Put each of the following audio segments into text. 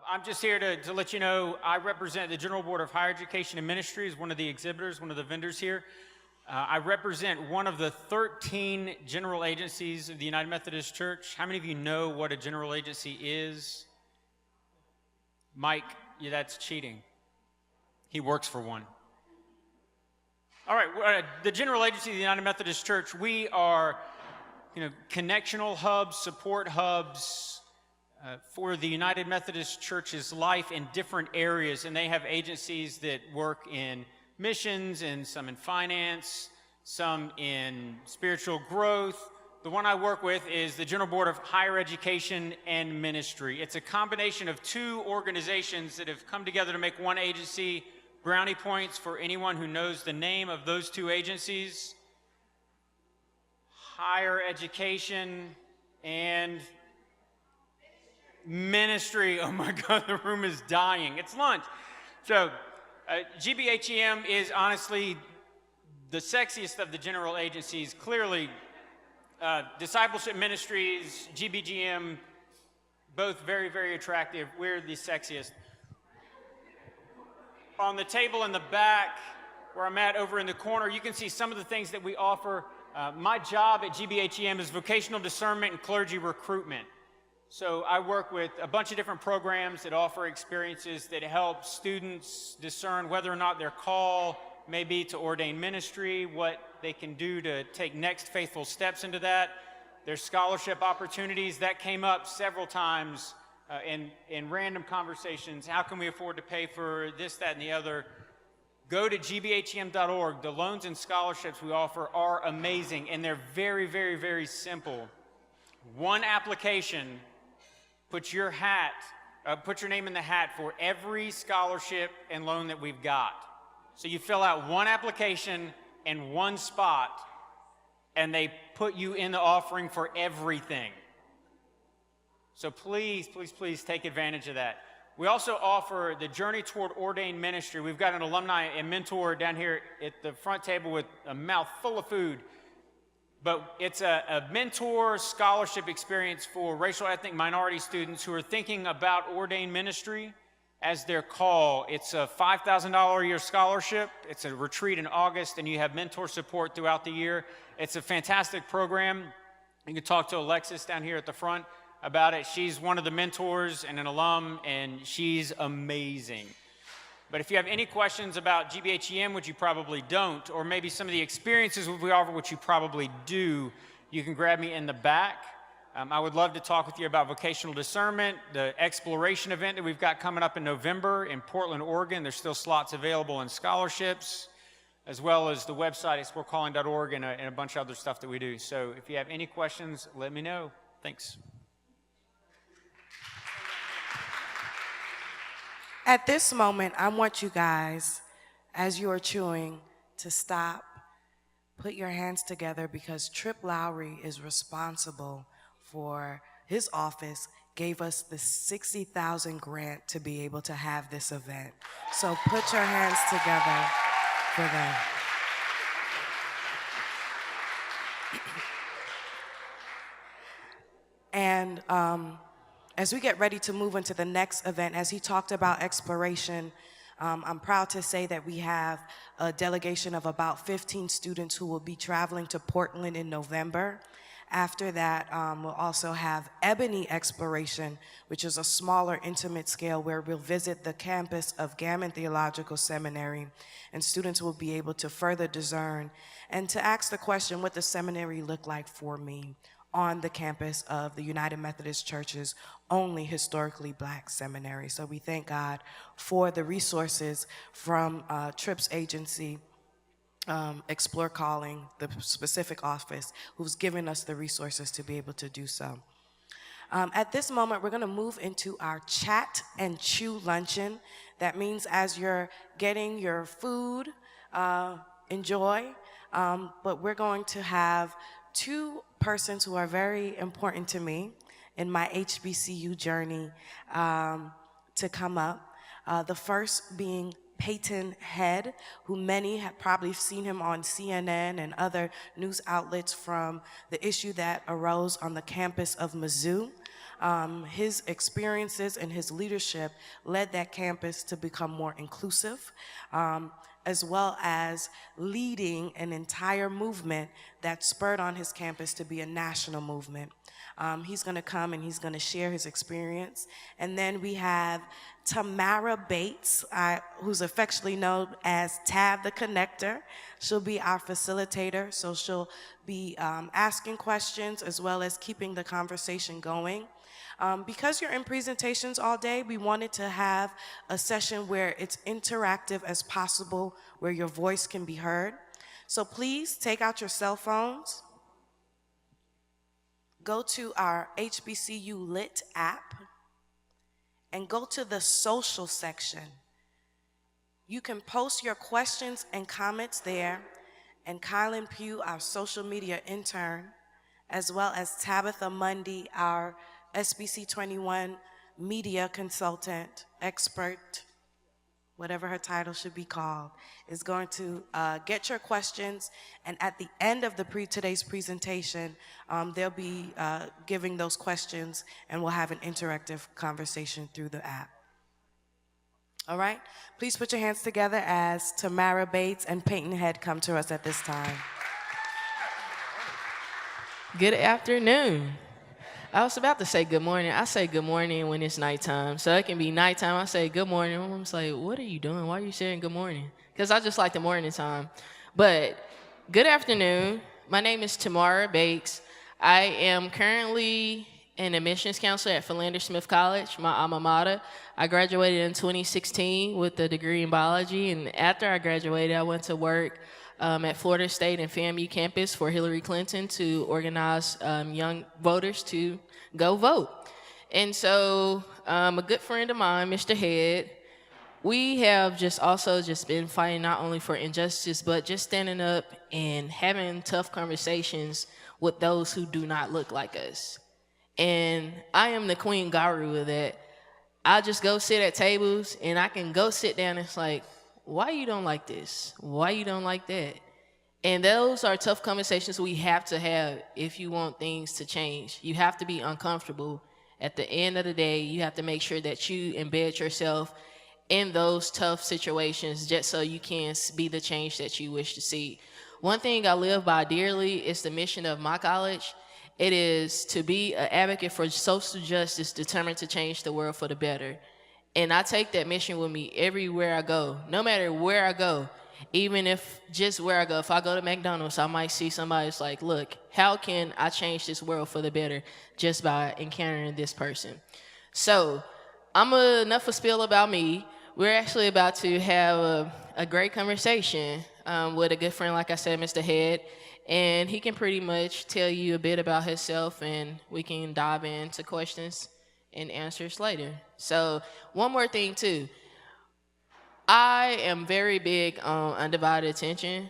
I'm just here to let you know I represent the General Board of Higher Education and Ministry as one of the exhibitors, one of the vendors here. I represent one of the 13 general agencies of the United Methodist Church. How many of you know what a general agency is? Mike, yeah, that's cheating. He works for one. All right, the general agency of the United Methodist Church, we are connectional hubs, support hubs, for the United Methodist Church's life in different areas, and they have agencies that work in missions and some in finance, some in spiritual growth. The one I work with is the General Board of Higher Education and Ministry. It's a combination of two organizations that have come together to make one agency. Brownie points for anyone who knows the name of those two agencies: Higher Education and Ministry. Oh my God, the room is dying. It's lunch. So GBHEM is honestly the sexiest of the general agencies. Clearly, Discipleship Ministries, GBGM, both very, very attractive. We're the sexiest. On the table in the back, where I'm at over in the corner, you can see some of the things that we offer. My job at GBHEM is vocational discernment and clergy recruitment. So I work with a bunch of different programs that offer experiences that help students discern whether or not their call may be to ordain ministry, what they can do to take next faithful steps into that. There's scholarship opportunities. That came up several times in random conversations. How can we afford to pay for this, that, and the other? Go to gbhem.org. The loans and scholarships we offer are amazing, and they're very, very, very simple. One application. Put your name in the hat for every scholarship and loan that we've got. So you fill out one application in one spot, and they put you in the offering for everything. So please, please, please take advantage of that. We also offer the Journey Toward Ordained Ministry. We've got an alumni and mentor down here at the front table with a mouth full of food. But it's a mentor scholarship experience for racial ethnic minority students who are thinking about ordained ministry as their call. It's a $5,000 a year scholarship. It's a retreat in August, and you have mentor support throughout the year. It's a fantastic program. You can talk to Alexis down here at the front about it. She's one of the mentors and an alum, and she's amazing. But if you have any questions about GBHEM, which you probably don't, or maybe some of the experiences we offer, which you probably do, you can grab me in the back. I would love to talk with you about vocational discernment, the exploration event that we've got coming up in November in Portland, Oregon. There's still slots available in scholarships, as well as the website, explorecalling.org, and a bunch of other stuff that we do. So if you have any questions, let me know. Thanks. At this moment, I want you guys, as you are chewing, to stop, put your hands together, because Trip Lowry is responsible for, his office gave us the $60,000 grant to be able to have this event. So put your hands together for them. And as we get ready to move into the next event, as he talked about exploration, I'm proud to say that we have a delegation of about 15 students who will be traveling to Portland in November. After that, we'll also have Ebony Exploration, which is a smaller, intimate scale where we'll visit the campus of Gammon Theological Seminary, and students will be able to further discern and to ask the question, what does seminary look like for me on the campus of the United Methodist Church's only historically Black seminary. So we thank God for the resources from Tripp's agency, Explore Calling, the specific office, who's given us the resources to be able to do so. At this moment, we're gonna move into our Chat and Chew Luncheon. That means as you're getting your food, enjoy, but we're going to have two persons who are very important to me in my HBCU journey to come up. The first being Peyton Head, who many have probably seen him on CNN and other news outlets from the issue that arose on the campus of Mizzou. His experiences and his leadership led that campus to become more inclusive, as well as leading an entire movement that spurred on his campus to be a national movement. He's going to come and he's going to share his experience. And then we have Tamara Bates, who's affectionately known as Tab the Connector. She'll be our facilitator, so she'll be asking questions as well as keeping the conversation going. Because you're in presentations all day, we wanted to have a session where it's interactive as possible, where your voice can be heard. So please take out your cell phones. Go to our HBCU Lit app and go to the social section. You can post your questions and comments there, and Kylan Pugh, our social media intern, as well as Tabitha Mundy, our SBC 21 media consultant, expert, whatever her title should be called, is going to get your questions, and at the end of today's presentation, they'll be giving those questions, and we'll have an interactive conversation through the app. All right? Please put your hands together as Tamara Bates and Peyton Head come to us at this time. Good afternoon. I was about to say good morning. I say good morning when it's nighttime. So it can be nighttime. I say good morning. My mom's like, what are you doing? Why are you saying good morning? Because I just like the morning time. But good afternoon. My name is Tamara Bates. I am currently an admissions counselor at Philander Smith College, my alma mater. I graduated in 2016 with a degree in biology. And after I graduated, I went to work at Florida State and FAMU campus for Hillary Clinton to organize young voters to go vote. And so a good friend of mine, Mr. Head, we have just been fighting not only for injustice, but just standing up and having tough conversations with those who do not look like us. And I am the queen guru of that. I just go sit at tables and I can go sit down and it's like, why you don't like this? Why you don't like that? And those are tough conversations we have to have if you want things to change. You have to be uncomfortable. At the end of the day, you have to make sure that you embed yourself in those tough situations just so you can be the change that you wish to see. One thing I live by dearly is the mission of my college. It is to be an advocate for social justice determined to change the world for the better. And I take that mission with me everywhere I go, no matter where I go, even if just where I go. If I go to McDonald's, I might see somebody that's like, look, how can I change this world for the better just by encountering this person? So enough of spill about me. We're actually about to have a great conversation with a good friend, like I said, Mr. Head. And he can pretty much tell you a bit about himself, and we can dive into questions and answers later. So one more thing too. I am very big on undivided attention,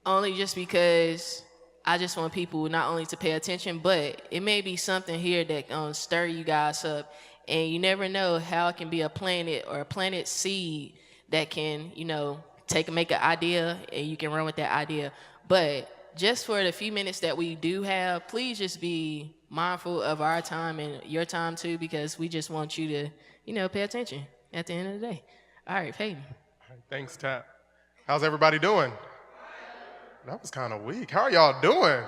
only just because I just want people not only to pay attention, but it may be something here that can stir you guys up, and you never know how it can be a planet or a planet seed that can, make an idea and you can run with that idea. But just for the few minutes that we do have, please just be mindful of our time and your time too, because we just want you to, pay attention at the end of the day. All right, Peyton. All right, thanks, Tap. How's everybody doing? That was kind of weak. How are y'all doing?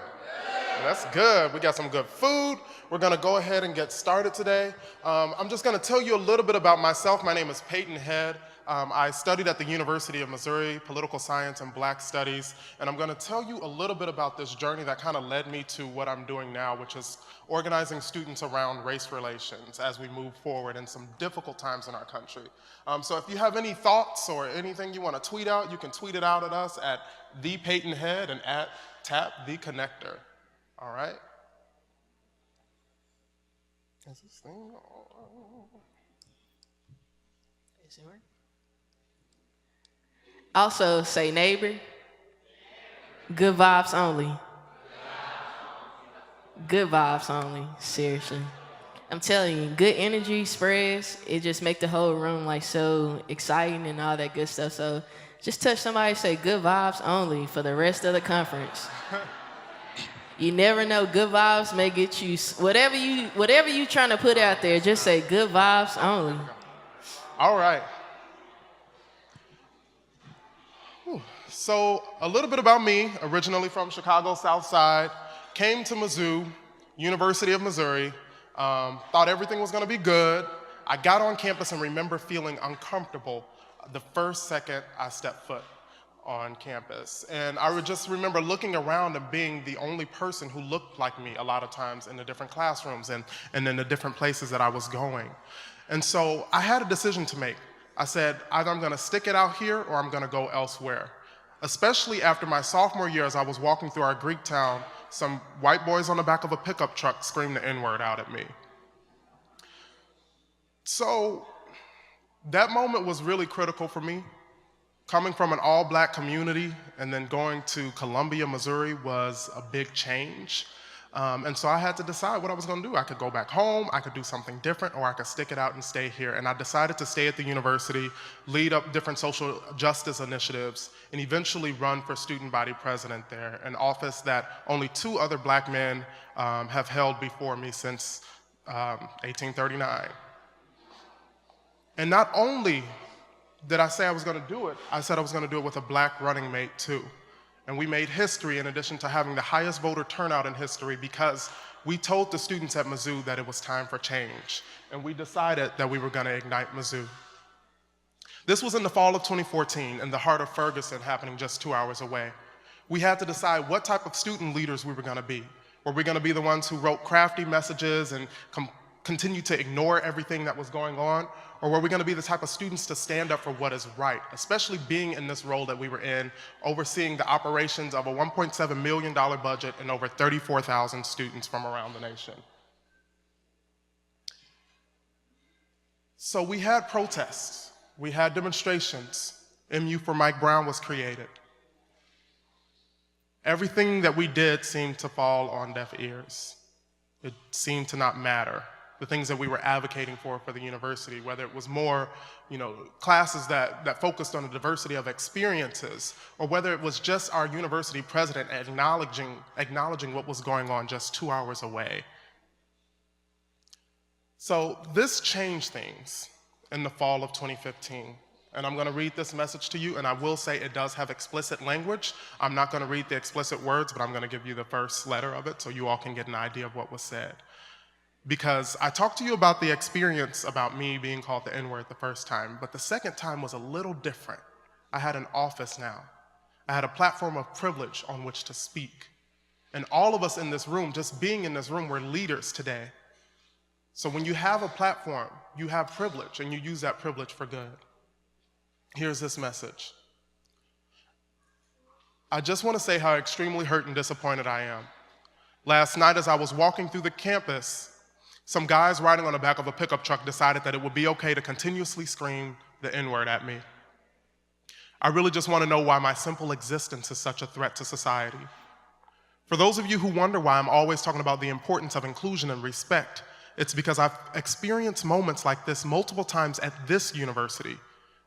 That's good. We got some good food. We're going to go ahead and get started today. I'm just going to tell you a little bit about myself. My name is Peyton Head. I studied at the University of Missouri, political science and black studies, and I'm going to tell you a little bit about this journey that kind of led me to what I'm doing now, which is organizing students around race relations as we move forward in some difficult times in our country. So if you have any thoughts or anything you want to tweet out, you can tweet it out at us at @ThePeytonHead and at @TapTheConnector. All right? Is this thing on? Is it working? Also, say neighbor. Good vibes only. Good vibes only, seriously. I'm telling you, good energy spreads. It just make the whole room like so exciting and all that good stuff. So just touch somebody and say good vibes only for the rest of the conference. You never know. Good vibes may get you whatever you trying to put out there. Just say good vibes only. All right. So a little bit about me, originally from Chicago South Side, came to Mizzou, University of Missouri, thought everything was gonna be good. I got on campus and remember feeling uncomfortable the first second I stepped foot on campus. And I would just remember looking around and being the only person who looked like me a lot of times in the different classrooms and in the different places that I was going. And so I had a decision to make. I said, either I'm gonna stick it out here or I'm gonna go elsewhere. Especially after my sophomore year, as I was walking through our Greek town, some white boys on the back of a pickup truck screamed the N-word out at me. So that moment was really critical for me. Coming from an all-black community and then going to Columbia, Missouri was a big change. And so I had to decide what I was gonna do. I could go back home, I could do something different, or I could stick it out and stay here. And I decided to stay at the university, lead up different social justice initiatives, and eventually run for student body president there, an office that only 2 other black men have held before me since 1839. And not only did I say I was gonna do it, I said I was gonna do it with a black running mate too. And we made history in addition to having the highest voter turnout in history because we told the students at Mizzou that it was time for change. And we decided that we were gonna ignite Mizzou. This was in the fall of 2014 in the heart of Ferguson, happening just 2 hours away. We had to decide what type of student leaders we were gonna be. Were we gonna be the ones who wrote crafty messages and continue to ignore everything that was going on? Or were we gonna be the type of students to stand up for what is right, especially being in this role that we were in, overseeing the operations of a $1.7 million budget and over 34,000 students from around the nation? So we had protests, we had demonstrations. MU for Mike Brown was created. Everything that we did seemed to fall on deaf ears. It seemed to not matter. The things that we were advocating for the university, whether it was more, classes that focused on the diversity of experiences, or whether it was just our university president acknowledging what was going on just 2 hours away. So this changed things in the fall of 2015. And I'm gonna read this message to you, and I will say it does have explicit language. I'm not gonna read the explicit words, but I'm gonna give you the first letter of it so you all can get an idea of what was said. Because I talked to you about the experience about me being called the N-word the first time, but the second time was a little different. I had an office now. I had a platform of privilege on which to speak. And all of us in this room, just being in this room, we're leaders today. So when you have a platform, you have privilege, and you use that privilege for good. Here's this message. I just want to say how extremely hurt and disappointed I am. Last night as I was walking through the campus, some guys riding on the back of a pickup truck decided that it would be okay to continuously scream the N-word at me. I really just want to know why my simple existence is such a threat to society. For those of you who wonder why I'm always talking about the importance of inclusion and respect, it's because I've experienced moments like this multiple times at this university,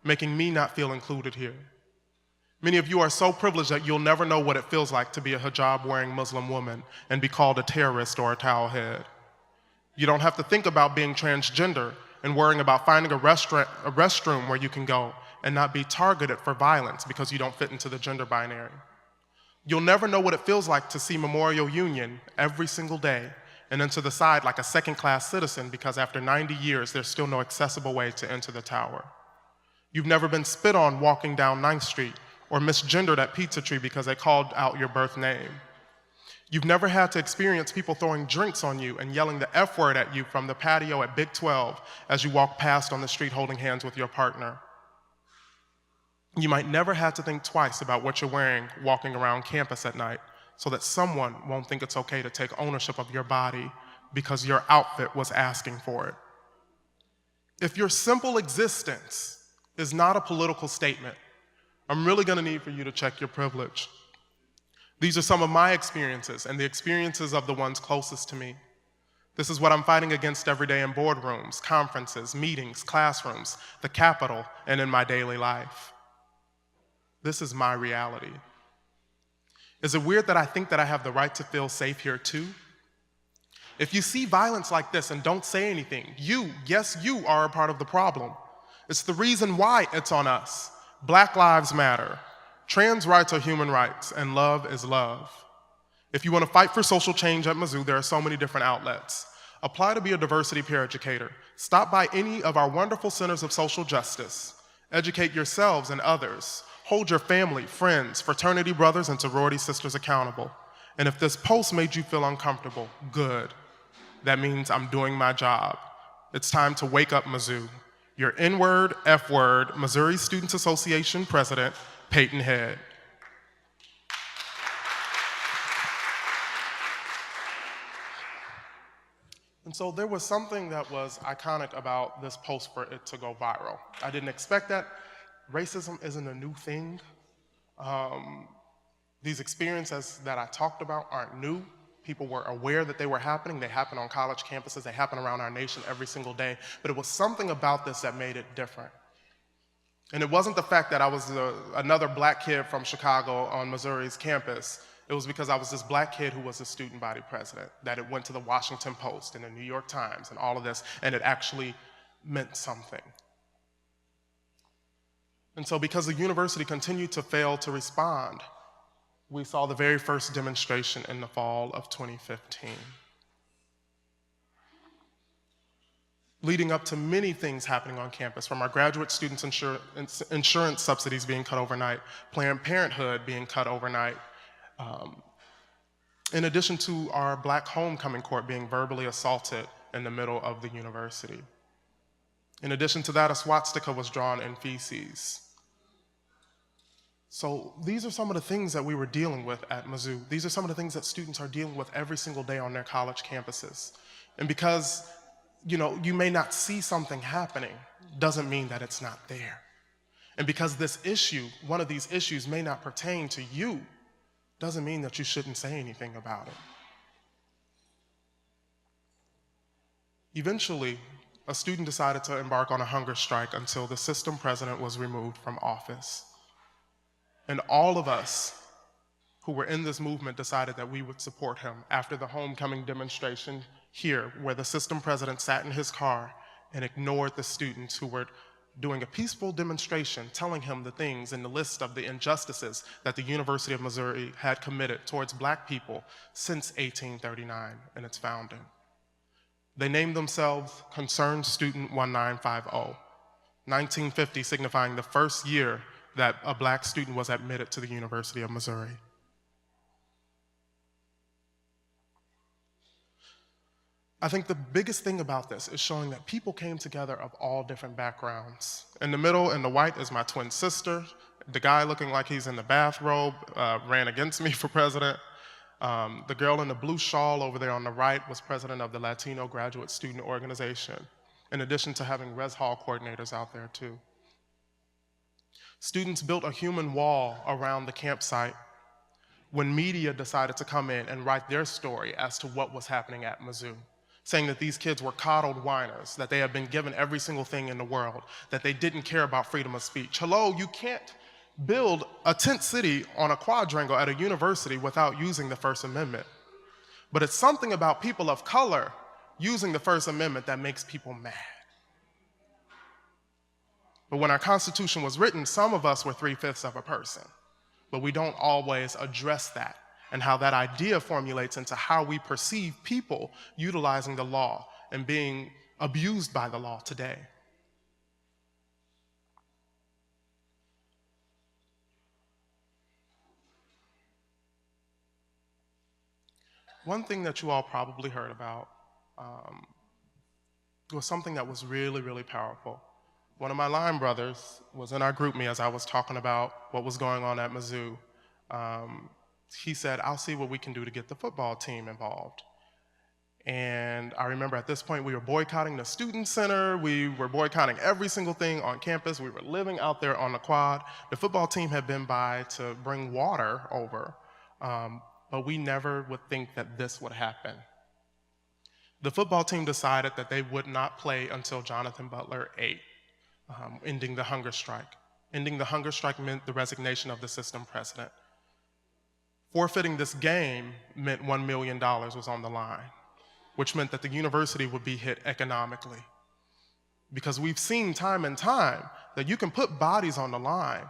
making me not feel included here. Many of you are so privileged that you'll never know what it feels like to be a hijab-wearing Muslim woman and be called a terrorist or a towel head. You don't have to think about being transgender and worrying about finding a restroom where you can go and not be targeted for violence because you don't fit into the gender binary. You'll never know what it feels like to see Memorial Union every single day and then to the side like a second-class citizen because after 90 years, there's still no accessible way to enter the tower. You've never been spit on walking down 9th Street or misgendered at Pizza Tree because they called out your birth name. You've never had to experience people throwing drinks on you and yelling the F word at you from the patio at Big 12 as you walk past on the street holding hands with your partner. You might never have to think twice about what you're wearing walking around campus at night so that someone won't think it's okay to take ownership of your body because your outfit was asking for it. If your simple existence is not a political statement, I'm really gonna need for you to check your privilege. These are some of my experiences and the experiences of the ones closest to me. This is what I'm fighting against every day in boardrooms, conferences, meetings, classrooms, the Capitol, and in my daily life. This is my reality. Is it weird that I think that I have the right to feel safe here too? If you see violence like this and don't say anything, yes, you are a part of the problem. It's the reason why it's on us. Black lives matter. Trans rights are human rights, and love is love. If you want to fight for social change at Mizzou, there are so many different outlets. Apply to be a diversity peer educator. Stop by any of our wonderful centers of social justice. Educate yourselves and others. Hold your family, friends, fraternity brothers, and sorority sisters accountable. And if this post made you feel uncomfortable, good. That means I'm doing my job. It's time to wake up, Mizzou. Your N-word, F-word, Missouri Students Association President, Peyton Head. And so there was something that was iconic about this post for it to go viral. I didn't expect that. Racism isn't a new thing. These experiences that I talked about aren't new. People were aware that they were happening. They happen on college campuses. They happen around our nation every single day. But it was something about this that made it different. And it wasn't the fact that I was another black kid from Chicago on Missouri's campus. It was because I was this black kid who was a student body president, that it went to the Washington Post and the New York Times and all of this, and it actually meant something. And so because the university continued to fail to respond, we saw the very first demonstration in the fall of 2015. Leading up to many things happening on campus, from our graduate students' insurance subsidies being cut overnight, Planned Parenthood being cut overnight, in addition to our Black homecoming court being verbally assaulted in the middle of the university. In addition to that, a swastika was drawn in feces. So these are some of the things that we were dealing with at Mizzou. These are some of the things that students are dealing with every single day on their college campuses. And because, you may not see something happening, doesn't mean that it's not there. And because this issue, one of these issues, may not pertain to you, doesn't mean that you shouldn't say anything about it. Eventually, a student decided to embark on a hunger strike until the system president was removed from office. And all of us who were in this movement decided that we would support him after the homecoming demonstration here, where the system president sat in his car and ignored the students who were doing a peaceful demonstration, telling him the things in the list of the injustices that the University of Missouri had committed towards Black people since 1839 and its founding. They named themselves Concerned Student 1950, 1950 signifying the first year that a Black student was admitted to the University of Missouri. I think the biggest thing about this is showing that people came together of all different backgrounds. In the middle, in the white, is my twin sister. The guy looking like he's in the bathrobe ran against me for president. The girl in the blue shawl over there on the right was president of the Latino Graduate Student Organization, in addition to having res hall coordinators out there too. Students built a human wall around the campsite when media decided to come in and write their story as to what was happening at Mizzou, saying that these kids were coddled whiners, that they had been given every single thing in the world, that they didn't care about freedom of speech. Hello, you can't build a tent city on a quadrangle at a university without using the First Amendment. But it's something about people of color using the First Amendment that makes people mad. But when our Constitution was written, some of us were 3/5 of a person, but we don't always address that and how that idea formulates into how we perceive people utilizing the law and being abused by the law today. One thing that you all probably heard about was something that was really, really powerful. One of my line brothers was in our group me as I was talking about what was going on at Mizzou. He said, "I'll see what we can do to get the football team involved." And I remember at this point we were boycotting the student center, we were boycotting every single thing on campus, we were living out there on the quad. The football team had been by to bring water over, but we never would think that this would happen. The football team decided that they would not play until Jonathan Butler ate, ending the hunger strike. Ending the hunger strike meant the resignation of the system president. Forfeiting this game meant $1 million was on the line, which meant that the university would be hit economically. Because we've seen time and time that you can put bodies on the line,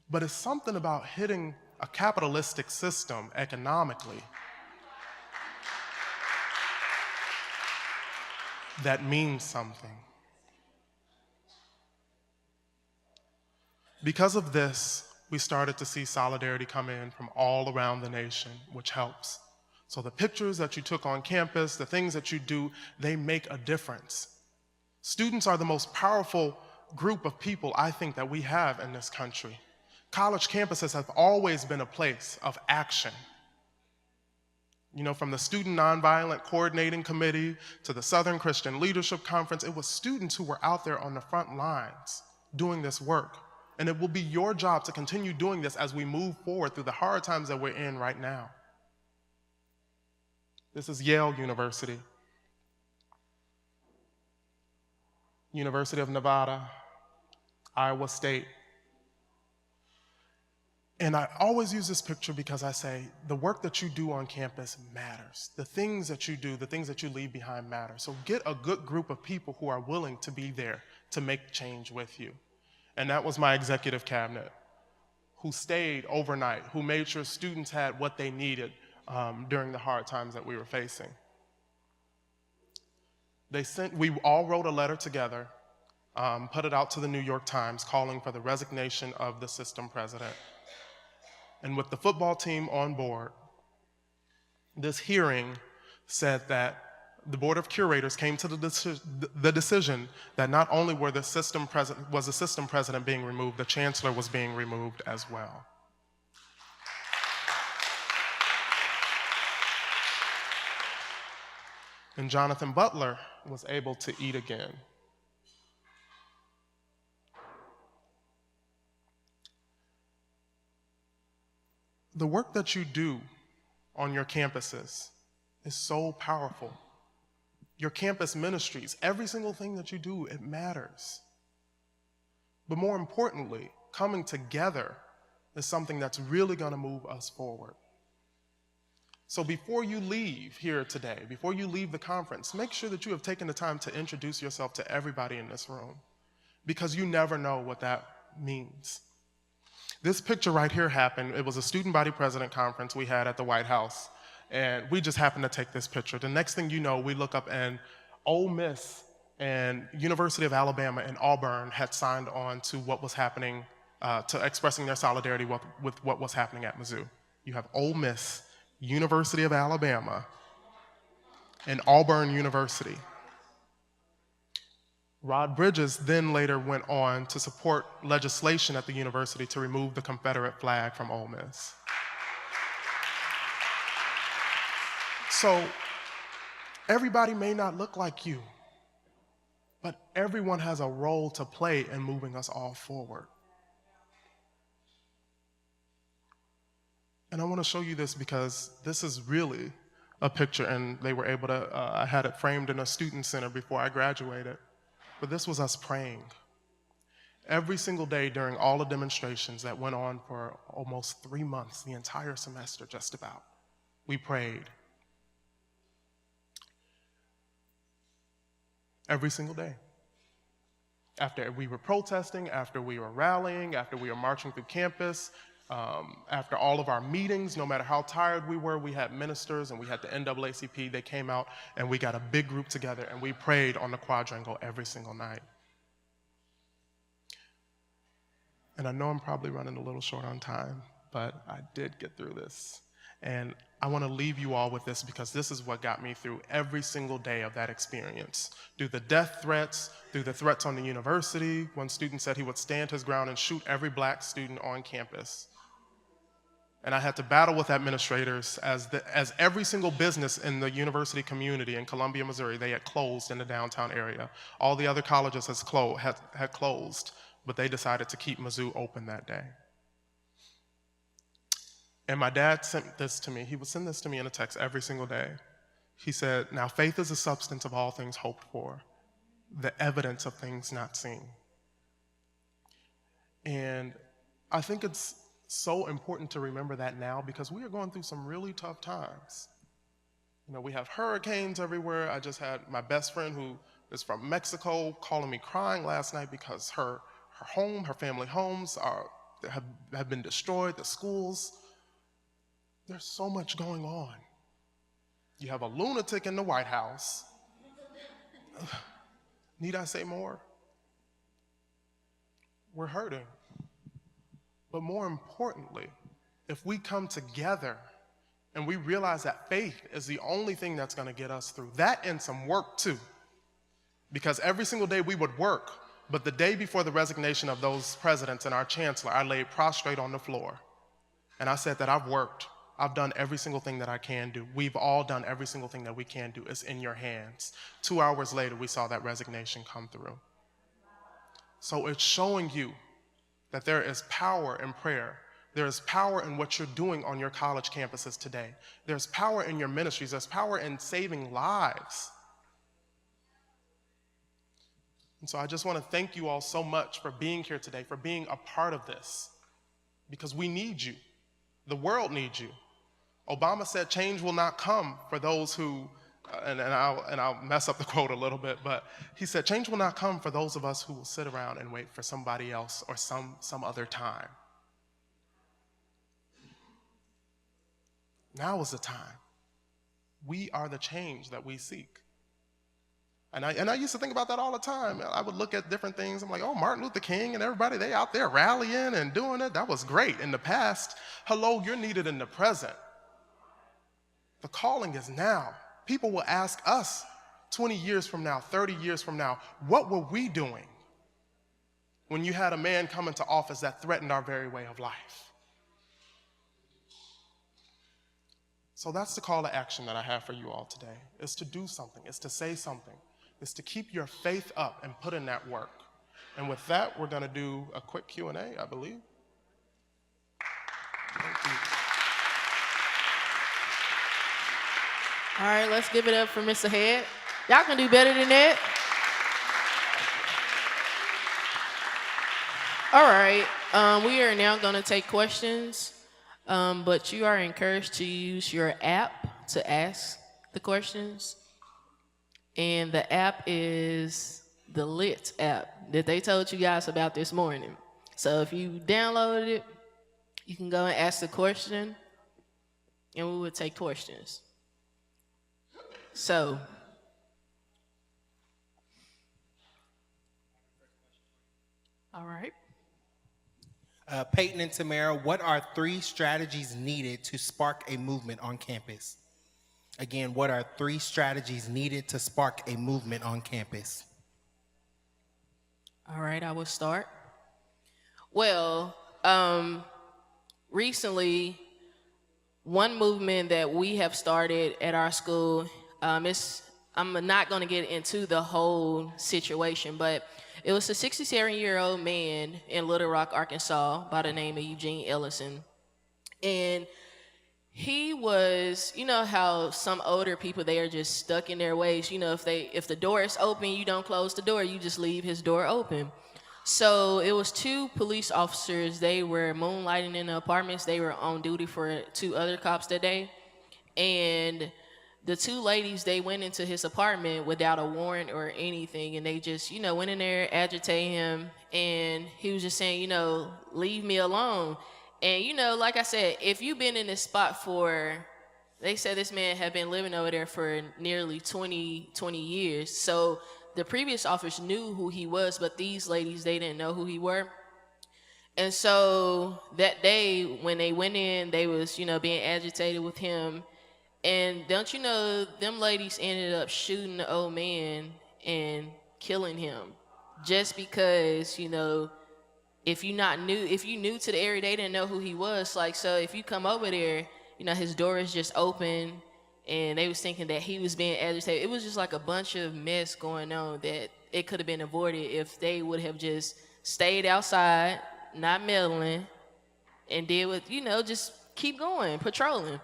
but it's something about hitting a capitalistic system economically that means something. Because of this, we started to see solidarity come in from all around the nation, which helps. So the pictures that you took on campus, the things that you do, they make a difference. Students are the most powerful group of people, I think, that we have in this country. College campuses have always been a place of action. You know, from the Student Nonviolent Coordinating Committee to the Southern Christian Leadership Conference, it was students who were out there on the front lines doing this work. And it will be your job to continue doing this as we move forward through the hard times that we're in right now. This is Yale University, University of Nevada, Iowa State. And I always use this picture because I say the work that you do on campus matters. The things that you do, the things that you leave behind matter. So get a good group of people who are willing to be there to make change with you. And that was my executive cabinet, who stayed overnight, who made sure students had what they needed during the hard times that we were facing. We all wrote a letter together, put it out to the New York Times, calling for the resignation of the system president. And with the football team on board, this hearing said that the Board of Curators came to the decision that not only was the system president being removed, the chancellor was being removed as well. And Jonathan Butler was able to eat again. The work that you do on your campuses is so powerful. Your campus ministries, every single thing that you do, it matters. But more importantly, coming together is something that's really going to move us forward. So before you leave here today, before you leave the conference, make sure that you have taken the time to introduce yourself to everybody in this room, because you never know what that means. This picture right here happened. It was a student body president conference we had at the White House, and we just happened to take this picture. The next thing you know, we look up and Ole Miss and University of Alabama and Auburn had signed on to what was happening, to expressing their solidarity with what was happening at Mizzou. You have Ole Miss, University of Alabama, and Auburn University. Rod Bridges then later went on to support legislation at the university to remove the Confederate flag from Ole Miss. So everybody may not look like you, but everyone has a role to play in moving us all forward. And I want to show you this because this is really a picture, and they were able to, I had it framed in a student center before I graduated. But this was us praying. Every single day during all the demonstrations that went on for almost 3 months, the entire semester just about, we prayed. Every single day. After we were protesting, after we were rallying, after we were marching through campus, after all of our meetings, no matter how tired we were, we had ministers and we had the NAACP. They came out and we got a big group together and we prayed on the quadrangle every single night. And I know I'm probably running a little short on time, but I did get through this. And I want to leave you all with this because this is what got me through every single day of that experience. Through the death threats, through the threats on the university. One student said he would stand his ground and shoot every black student on campus. And I had to battle with administrators as every single business in the university community in Columbia, Missouri, they had closed in the downtown area. All the other colleges had closed, but they decided to keep Mizzou open that day. And my dad sent this to me. He would send this to me in a text every single day. He said, "Now faith is the substance of all things hoped for, the evidence of things not seen." And I think it's so important to remember that now because we are going through some really tough times. You know, we have hurricanes everywhere. I just had my best friend who is from Mexico calling me crying last night because her home, her family homes have been destroyed, the schools. There's so much going on. You have a lunatic in the White House. Need I say more? We're hurting. But more importantly, if we come together and we realize that faith is the only thing that's going to get us through, that and some work too. Because every single day we would work, but the day before the resignation of those presidents and our chancellor, I laid prostrate on the floor. And I said that I've worked. I've done every single thing that I can do. We've all done every single thing that we can do. It's in your hands. 2 hours later, we saw that resignation come through. So it's showing you that there is power in prayer. There is power in what you're doing on your college campuses today. There's power in your ministries. There's power in saving lives. And so I just want to thank you all so much for being here today, for being a part of this, because we need you. The world needs you. Obama said change will not come for those who, and I'll mess up the quote a little bit, but he said change will not come for those of us who will sit around and wait for somebody else or some other time. Now is the time. We are the change that we seek. And I used to think about that all the time. I would look at different things. I'm like, oh, Martin Luther King and everybody, they out there rallying and doing it. That was great in the past. Hello, you're needed in the present. The calling is now. People will ask us 20 years from now, 30 years from now, what were we doing when you had a man come into office that threatened our very way of life? So that's the call to action that I have for you all today, is to do something, is to say something, is to keep your faith up and put in that work. And with that, we're going to do a quick Q&A, I believe. Thank you. All right, let's give it up for Mr. Head. Y'all can do better than that. All right, we are now going to take questions, but you are encouraged to use your app to ask the questions. And the app is the Lit app that they told you guys about this morning. So if you downloaded it, you can go and ask the question, and we will take questions. So, all right. Peyton and Tamara, what are 3 strategies needed to spark a movement on campus? Again, what are 3 strategies needed to spark a movement on campus? All right, I will start. Well, recently, one movement that we have started at our school, I'm not going to get into the whole situation, but it was a 67-year-old man in Little Rock, Arkansas, by the name of Eugene Ellison. And he was, you know how some older people, they are just stuck in their ways. You know, if the door is open, you don't close the door, you just leave his door open. So it was 2 police officers. They were moonlighting in the apartments. They were on duty for 2 other cops that day. And the 2 ladies, they went into his apartment without a warrant or anything. And they just, you know, went in there, agitated him. And he was just saying, you know, leave me alone. And, you know, like I said, if you've been in this spot they said this man had been living over there for nearly 20 years. So the previous officers knew who he was, but these ladies, they didn't know who he were. And so that day when they went in, they was, you know, being agitated with him. And don't you know, them ladies ended up shooting the old man and killing him just because, you know, if you new to the area, they didn't know who he was. Like, so if you come over there, you know, his door is just open, and they was thinking that he was being agitated. It was just like a bunch of mess going on that it could have been avoided if they would have just stayed outside, not meddling, and did what, you know, just keep going, patrolling.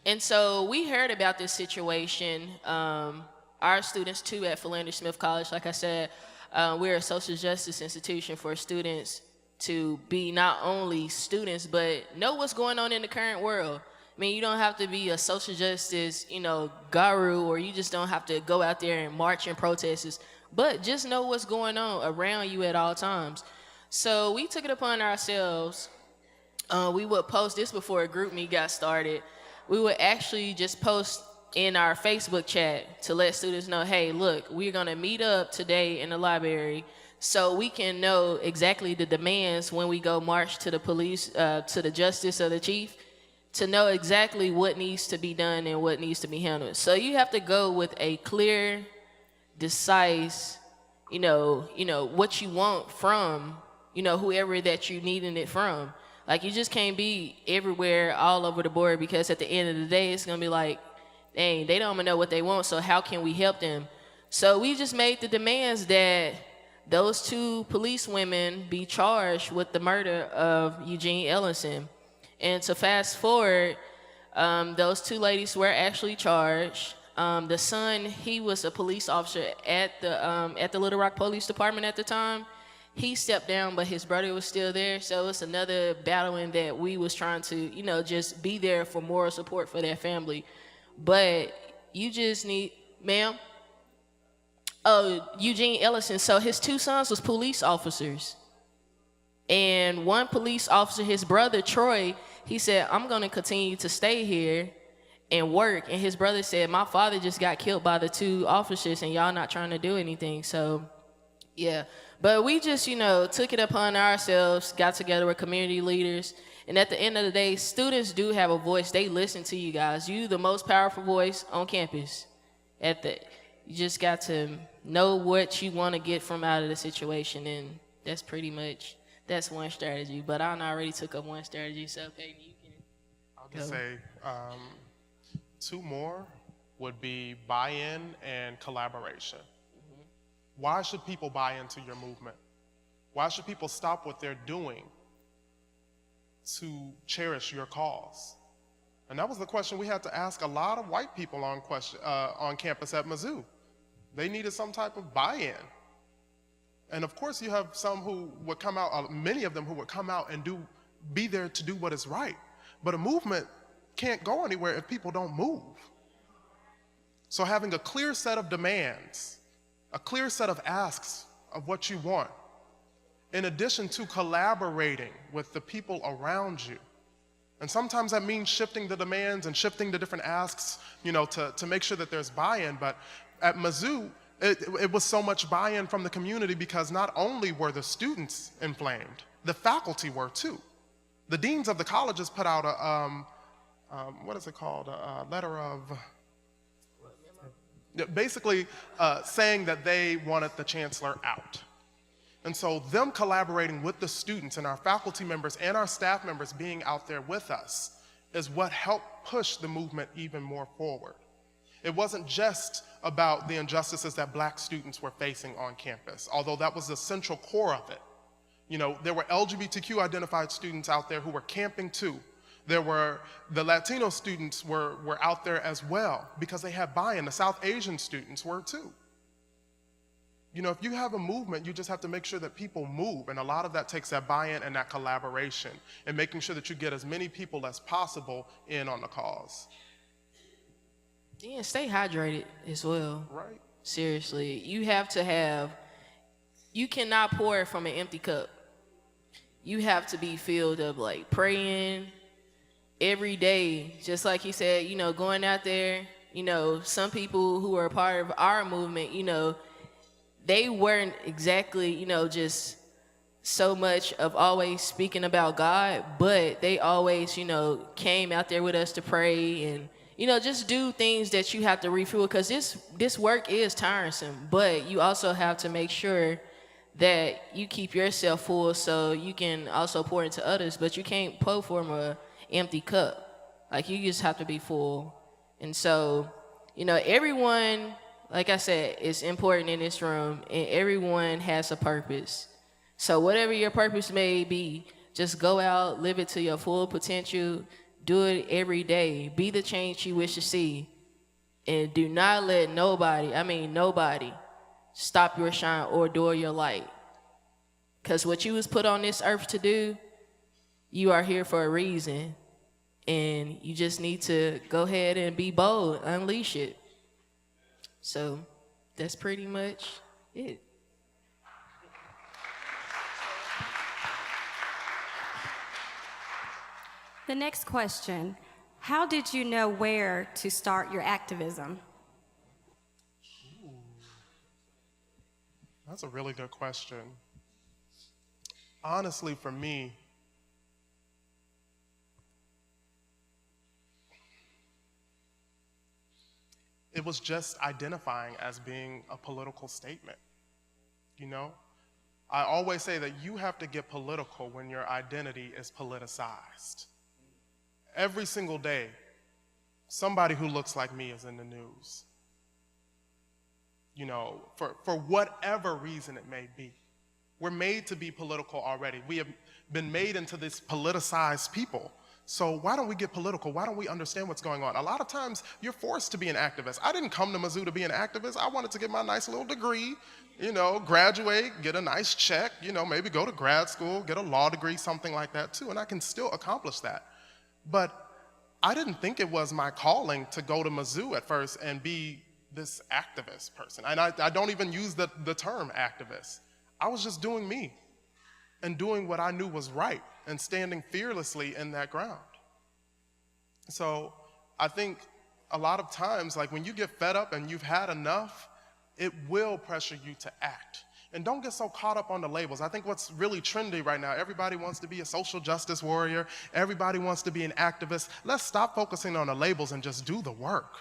And so we heard about this situation. Our students, too, at Philander Smith College, like I said, we're a social justice institution for students to be not only students, but know what's going on in the current world. I mean, you don't have to be a social justice, guru, or you just don't have to go out there and march and protest, but just know what's going on around you at all times. So we took it upon ourselves. We would post this before a group meet got started. We would actually just post in our Facebook chat to let students know, hey, look, we're gonna meet up today in the library so we can know exactly the demands when we go march to the police, to the justice or the chief, to know exactly what needs to be done and what needs to be handled. So you have to go with a clear, concise, what you want from, whoever that you needing it from. Like, you just can't be everywhere all over the board, because at the end of the day, it's gonna be like, dang, they don't even know what they want, so how can we help them? So we just made the demands that those 2 police women be charged with the murder of Eugene Ellison. And to fast forward, those 2 ladies were actually charged. The son, he was a police officer at the Little Rock Police Department at the time. He stepped down, but his brother was still there. So it's another battling that we was trying to, just be there for moral support for their family. But you just need, ma'am? Oh, Eugene Ellison. So his 2 sons was police officers. And one police officer, his brother, Troy, he said, I'm going to continue to stay here and work. And his brother said, my father just got killed by the 2 officers and y'all not trying to do anything. So, yeah. But we just, took it upon ourselves, got together with community leaders. And at the end of the day, students do have a voice. They listen to you guys. You the most powerful voice on campus. You just got to know what you want to get from out of the situation. And that's pretty much, that's one strategy. But I already took up one strategy, so Peyton, you can I'll just say 2 more would be buy-in and collaboration. Why should people buy into your movement? Why should people stop what they're doing to cherish your cause? And that was the question we had to ask a lot of white people on campus at Mizzou. They needed some type of buy-in. And of course you have some who would come out, many of them who would come out and be there to do what is right. But a movement can't go anywhere if people don't move. So having a clear set of demands, a clear set of asks of what you want, in addition to collaborating with the people around you. And sometimes that means shifting the demands and shifting the different asks, to make sure that there's buy-in. But at Mizzou, it was so much buy-in from the community because not only were the students inflamed, the faculty were too. The deans of the colleges put out a letter of, basically saying that they wanted the chancellor out. And so them collaborating with the students and our faculty members and our staff members being out there with us is what helped push the movement even more forward. It wasn't just about the injustices that Black students were facing on campus, although that was the central core of it. There were LGBTQ identified students out there who were camping too. The Latino students were out there as well because they had buy-in. The South Asian students were too. If you have a movement, you just have to make sure that people move, and a lot of that takes that buy-in and that collaboration and making sure that you get as many people as possible in on the cause. Yeah, stay hydrated as well. Right. Seriously, you cannot pour from an empty cup. You have to be filled up, like praying every day, just like he said, going out there, some people who are a part of our movement, they weren't exactly, just so much of always speaking about God, but they always, came out there with us to pray and, just do things that you have to refuel, because this work is tiresome, but you also have to make sure that you keep yourself full so you can also pour into others, but you can't pour from a empty cup. Like, you just have to be full. And so, everyone, like I said, is important in this room, and everyone has a purpose. So whatever your purpose may be, just go out, live it to your full potential, do it every day, be the change you wish to see, and do not let nobody stop your shine or dull your light. Because what you was put on this earth to do, you are here for a reason. And you just need to go ahead and be bold, unleash it. So that's pretty much it. The next question, how did you know where to start your activism? That's a really good question. Honestly, for me, it was just identifying as being a political statement. You know, I always say that you have to get political when your identity is politicized. Every single day, somebody who looks like me is in the news. You know, for whatever reason it may be. We're made to be political already. We have been made into this politicized people. So why don't we get political? Why don't we understand what's going on? A lot of times you're forced to be an activist. I didn't come to Mizzou to be an activist. I wanted to get my nice little degree, you know, graduate, get a nice check, you know, maybe go to grad school, get a law degree, something like that too, and I can still accomplish that. But I didn't think it was my calling to go to Mizzou at first and be this activist person. And I don't even use the term activist. I was just doing me and doing what I knew was right and standing fearlessly in that ground. So I think a lot of times, like when you get fed up and you've had enough, it will pressure you to act. And don't get so caught up on the labels. I think what's really trendy right now, everybody wants to be a social justice warrior, everybody wants to be an activist. Let's stop focusing on the labels and just do the work.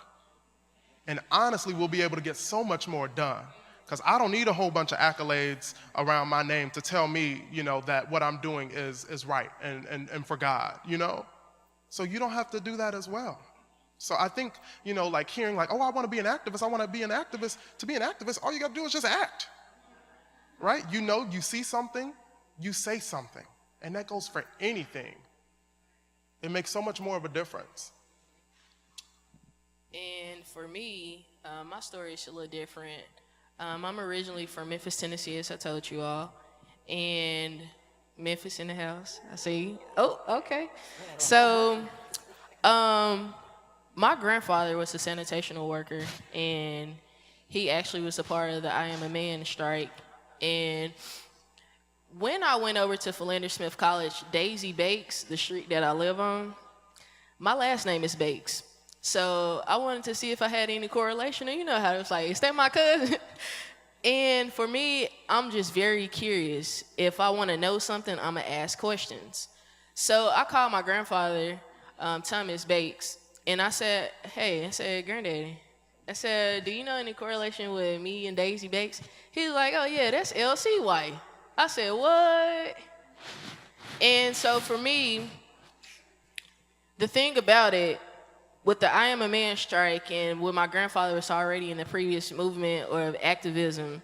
And honestly, we'll be able to get so much more done. Because I don't need a whole bunch of accolades around my name to tell me, you know, that what I'm doing is right and for God, you know? So you don't have to do that as well. So I think, you know, like hearing like, oh, I want to be an activist, I want to be an activist. To be an activist, all you got to do is just act, right? You know, you see something, you say something. And that goes for anything. It makes so much more of a difference. And for me, my story is a little different. I'm originally from Memphis, Tennessee, as I told you all. And Memphis in the house, I see. Oh, okay. So, my grandfather was a sanitational worker, and he actually was a part of the I Am a Man strike. And when I went over to Philander Smith College, Daisy Bakes, the street that I live on, my last name is Bakes. So I wanted to see if I had any correlation. And you know how it's like, is that my cousin? And for me, I'm just very curious. If I want to know something, I'm going to ask questions. So I called my grandfather, Thomas Bakes, and I said, hey, I said, Granddaddy, I said, do you know any correlation with me and Daisy Bakes? He was like, oh, yeah, that's LCY. I said, what? And so for me, the thing about it, with the I Am a Man strike and with my grandfather was already in the previous movement or activism,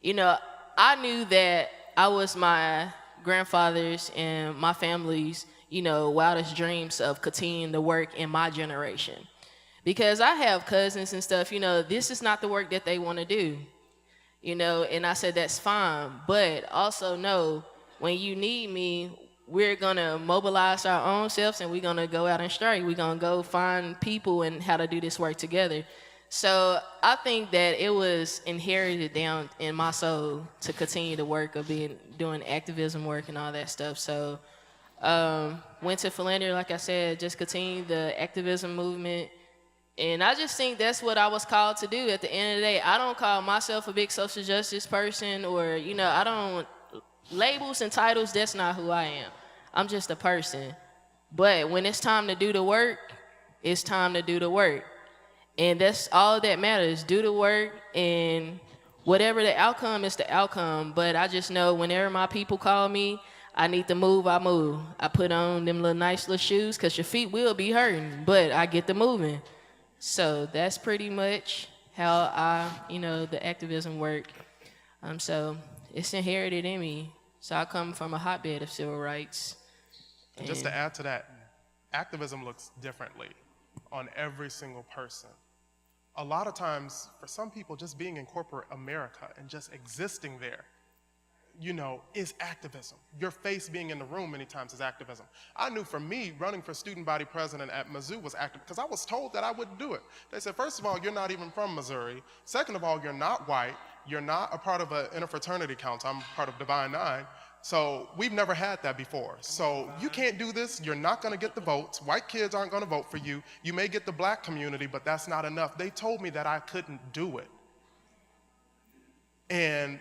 you know, I knew that I was my grandfather's and my family's, you know, wildest dreams of continuing to work in my generation. Because I have cousins and stuff, you know, this is not the work that they want to do, you know, and I said, that's fine. But also know, when you need me, we're going to mobilize our own selves and we're going to go out and strike. We're going to go find people and how to do this work together. So I think that it was inherited down in my soul to continue the work of doing activism work and all that stuff. So went to Philander, like I said, just continued the activism movement. And I just think that's what I was called to do at the end of the day. I don't call myself a big social justice person or, you know, I don't, labels and titles, that's not who I am. I'm just a person. But when it's time to do the work, it's time to do the work. And that's all that matters. Do the work, and whatever the outcome is the outcome. But I just know whenever my people call me, I need to move, I move. I put on them little nice little shoes because your feet will be hurting, but I get the moving. So that's pretty much how I, you know, the activism work. So it's inherited in me. So I come from a hotbed of civil rights. And just to add to that, activism looks differently on every single person. A lot of times, for some people, just being in corporate America and just existing there is activism. Your face being in the room many times is activism. I knew for me, running for student body president at Mizzou was active because I was told that I wouldn't do it. They said, first of all, you're not even from Missouri. Second of all, you're not white. You're not a part of an interfraternity council. I'm part of Divine Nine. So we've never had that before. So you can't do this. You're not going to get the votes. White kids aren't going to vote for you. You may get the black community, but that's not enough. They told me that I couldn't do it. And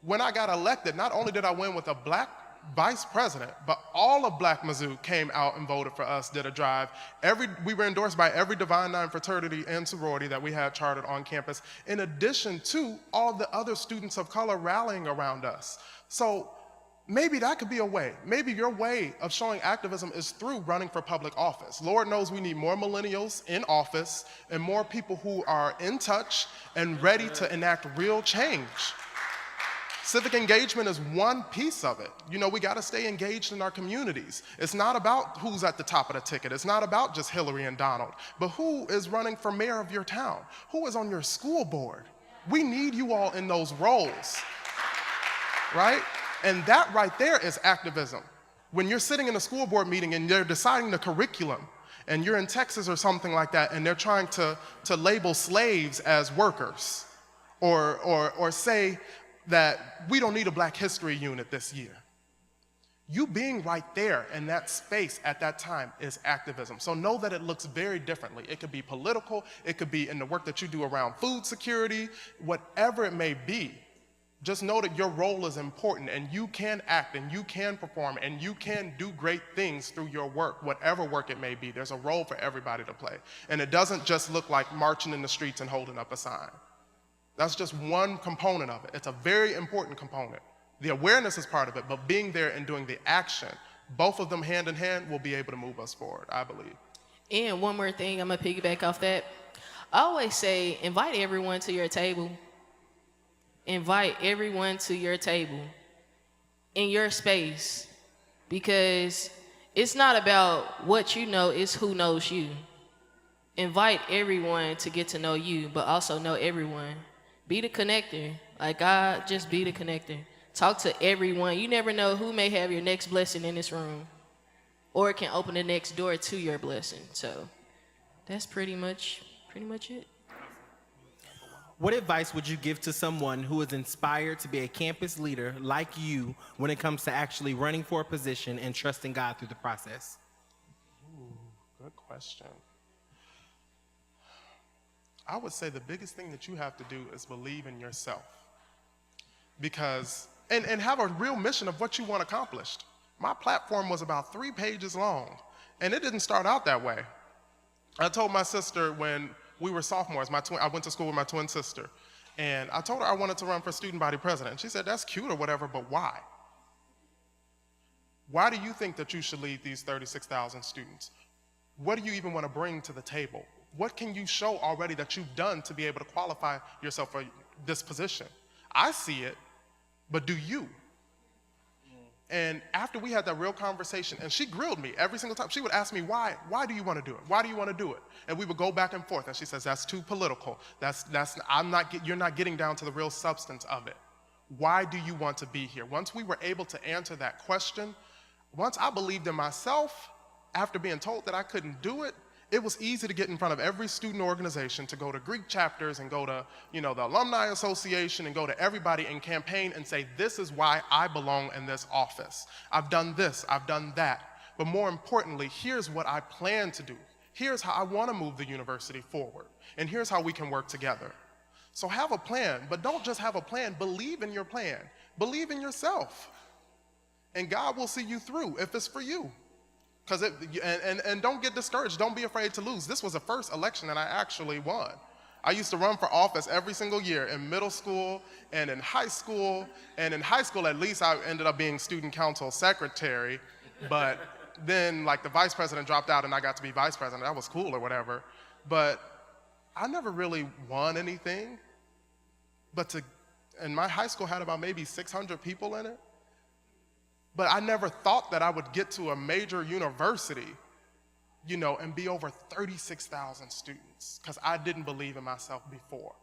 when I got elected, not only did I win with a black vice president, but all of Black Mizzou came out and voted for us, did a drive. We were endorsed by every Divine Nine fraternity and sorority that we had chartered on campus, in addition to all the other students of color rallying around us. So maybe that could be a way. Maybe your way of showing activism is through running for public office. Lord knows we need more millennials in office and more people who are in touch and ready to enact real change. Civic engagement is one piece of it. We got to stay engaged in our communities. It's not about who's at the top of the ticket. It's not about just Hillary and Donald, but who is running for mayor of your town? Who is on your school board? We need you all in those roles, right? And that right there is activism. When you're sitting in a school board meeting and they're deciding the curriculum, and you're in Texas or something like that, and they're trying to label slaves as workers, or say that we don't need a Black History unit this year. You being right there in that space at that time is activism. So know that it looks very differently. It could be political, it could be in the work that you do around food security, whatever it may be. Just know that your role is important, and you can act, and you can perform, and you can do great things through your work, whatever work it may be. There's a role for everybody to play. And it doesn't just look like marching in the streets and holding up a sign. That's just one component of it. It's a very important component. The awareness is part of it, but being there and doing the action, both of them hand in hand, will be able to move us forward, I believe. And one more thing, I'm gonna piggyback off that. I always say, invite everyone to your table. Invite everyone to your table in your space, because it's not about what you know, it's who knows you. Invite everyone to get to know you, but also know everyone. Be the connector. Like God, just be the connector. Talk to everyone. You never know who may have your next blessing in this room, or it can open the next door to your blessing. So that's pretty much it. What advice would you give to someone who is inspired to be a campus leader like you when it comes to actually running for a position and trusting God through the process? Ooh, good question. I would say the biggest thing that you have to do is believe in yourself. Because, and have a real mission of what you want accomplished. My platform was about 3 pages long, and it didn't start out that way. I told my sister when we were sophomores, I went to school with my twin sister, and I told her I wanted to run for student body president. She said, that's cute or whatever, but why? Why do you think that you should lead these 36,000 students? What do you even want to bring to the table? What can you show already that you've done to be able to qualify yourself for this position? I see it, but do you? And after we had that real conversation, and she grilled me every single time. She would ask me, why do you want to do it? Why do you want to do it? And we would go back and forth, and she says, that's too political. You're not getting down to the real substance of it. Why do you want to be here? Once we were able to answer that question, once I believed in myself, after being told that I couldn't do it, it was easy to get in front of every student organization, to go to Greek chapters and go to, the Alumni Association and go to everybody and campaign and say, this is why I belong in this office. I've done this, I've done that. But more importantly, here's what I plan to do. Here's how I want to move the university forward. And here's how we can work together. So have a plan, but don't just have a plan. Believe in your plan. Believe in yourself. And God will see you through if it's for you. And don't get discouraged. Don't be afraid to lose. This was the first election that I actually won. I used to run for office every single year in middle school and in high school. And in high school, at least, I ended up being student council secretary. But then, the vice president dropped out and I got to be vice president. That was cool or whatever. But I never really won anything. And my high school had about maybe 600 people in it. But I never thought that I would get to a major university, and be over 36,000 students, because I didn't believe in myself before.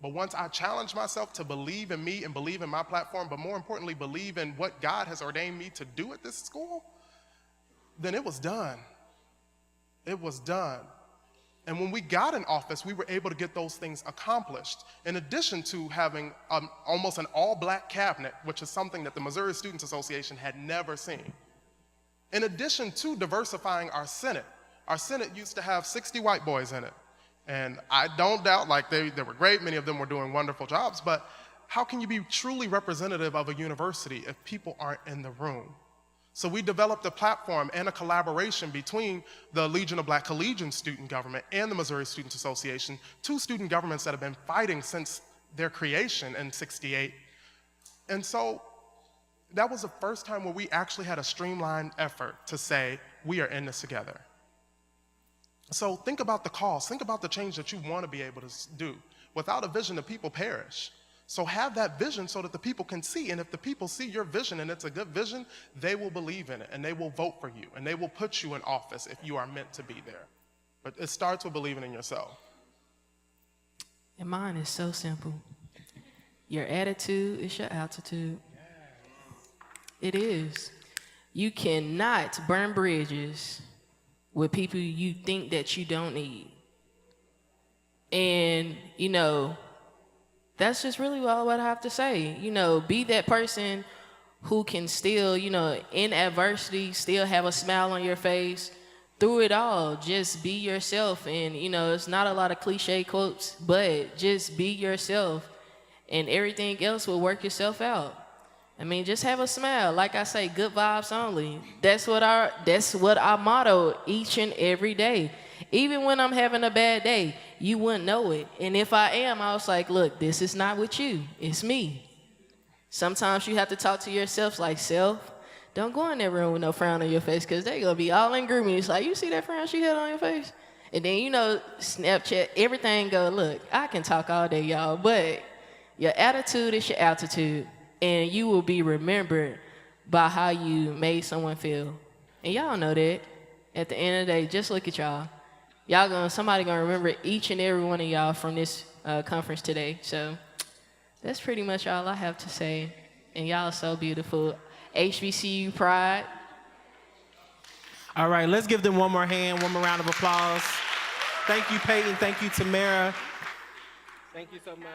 But once I challenged myself to believe in me and believe in my platform, but more importantly, believe in what God has ordained me to do at this school, then it was done. It was done. And when we got in office, we were able to get those things accomplished, in addition to having almost an all-black cabinet, which is something that the Missouri Students Association had never seen. In addition to diversifying our Senate used to have 60 white boys in it. And I don't doubt, like, they were great, many of them were doing wonderful jobs, but how can you be truly representative of a university if people aren't in the room? So we developed a platform and a collaboration between the Legion of Black Collegian Student Government and the Missouri Students Association, two student governments that have been fighting since their creation in '68. And so that was the first time where we actually had a streamlined effort to say, we are in this together. So think about the cost, think about the change that you want to be able to do. Without a vision, the people perish. So have that vision so that the people can see, and if the people see your vision and it's a good vision, they will believe in it and they will vote for you and they will put you in office if you are meant to be there. But it starts with believing in yourself. And mine is so simple. Your attitude is your altitude. It is. You cannot burn bridges with people you think that you don't need. And, you know, that's just really all what I have to say. You know, be that person who can still, you know, in adversity, still have a smile on your face. Through it all, just be yourself. And, you know, it's not a lot of cliche quotes, but just be yourself and everything else will work itself out. I mean, just have a smile. Like I say, good vibes only. That's what I motto each and every day. Even when I'm having a bad day, you wouldn't know it. And if I am, I was like, look, this is not with you. It's me. Sometimes you have to talk to yourself like, self, don't go in that room with no frown on your face because they're going to be all in grooming. It's like, you see that frown she had on your face? And then, you know, Snapchat, everything go, look, I can talk all day, y'all, but your attitude is your altitude. And you will be remembered by how you made someone feel. And y'all know that. At the end of the day, just look at y'all. Somebody gonna remember each and every one of y'all from this conference today. So that's pretty much all I have to say. And y'all are so beautiful. HBCU pride. All right, let's give them one more hand, one more round of applause. Thank you, Peyton. Thank you, Tamara. Thank you so much.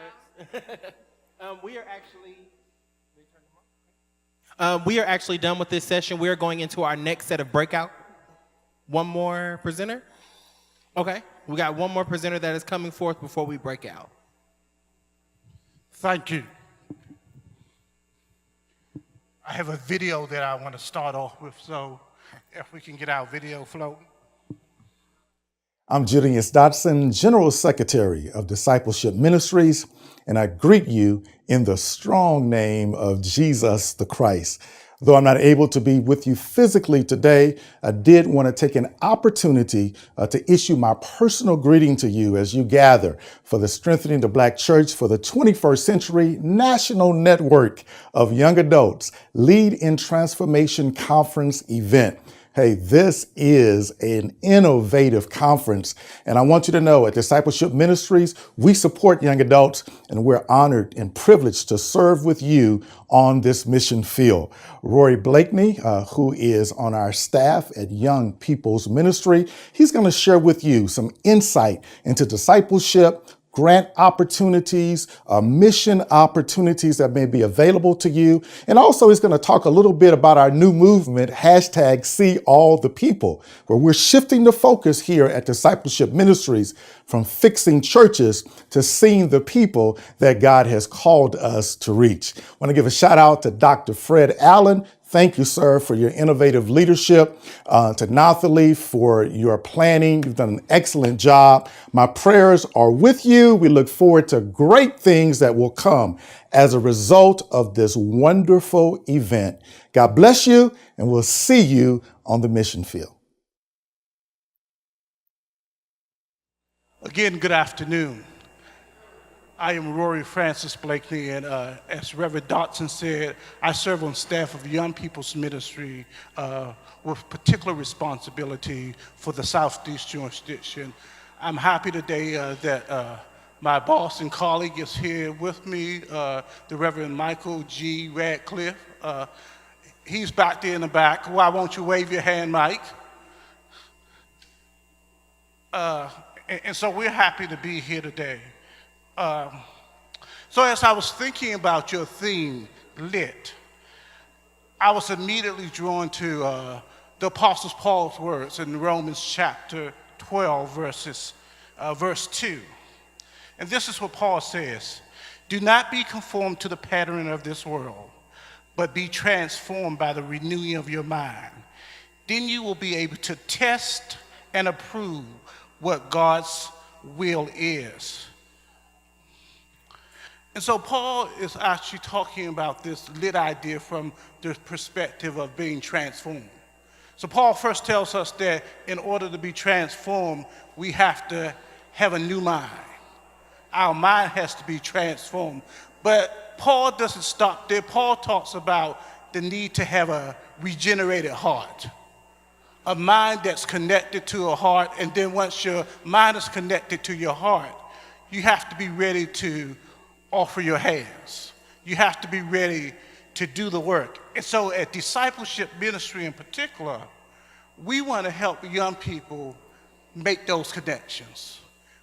We are actually done with this session. We are going into our next set of breakout. One more presenter? Okay, we got one more presenter that is coming forth before we break out. Thank you. I have a video that I want to start off with, so if we can get our video floating. I'm Junius Dotson, General Secretary of Discipleship Ministries, and I greet you in the strong name of Jesus the Christ. Though I'm not able to be with you physically today, I did want to take an opportunity to issue my personal greeting to you as you gather for the Strengthening the Black Church for the 21st Century National Network of Young Adults Lead in Transformation Conference event. Hey, this is an innovative conference, and I want you to know at Discipleship Ministries, we support young adults, and we're honored and privileged to serve with you on this mission field. Rory Blakeney, who is on our staff at Young People's Ministry, he's going to share with you some insight into discipleship, grant opportunities, mission opportunities that may be available to you. And also he's going to talk a little bit about our new movement, #SeeAllThePeople, where we're shifting the focus here at Discipleship Ministries from fixing churches to seeing the people that God has called us to reach. I want to give a shout out to Dr. Fred Allen. Thank you, sir, for your innovative leadership. To Nathalie for your planning. You've done an excellent job. My prayers are with you. We look forward to great things that will come as a result of this wonderful event. God bless you, and we'll see you on the mission field. Again, good afternoon. I am Rory Francis Blakeney, and as Reverend Dotson said, I serve on staff of Young People's Ministry with particular responsibility for the Southeast jurisdiction. I'm happy today that My boss and colleague is here with me, the Reverend Michael G. Radcliffe. He's back there in the back. Why won't you wave your hand, Mike? And so we're happy to be here today. So as I was thinking about your theme, lit, I was immediately drawn to the Apostle Paul's words in Romans chapter 12, verse 2. And this is what Paul says: "Do not be conformed to the pattern of this world, but be transformed by the renewing of your mind. Then you will be able to test and approve what God's will is." And so Paul is actually talking about this lit idea from the perspective of being transformed. So Paul first tells us that in order to be transformed, we have to have a new mind. Our mind has to be transformed. But Paul doesn't stop there. Paul talks about the need to have a regenerated heart, a mind that's connected to a heart. And then once your mind is connected to your heart, you have to be ready to offer your hands. You have to be ready to do the work. And so at Discipleship Ministry in particular, we want to help young people make those connections.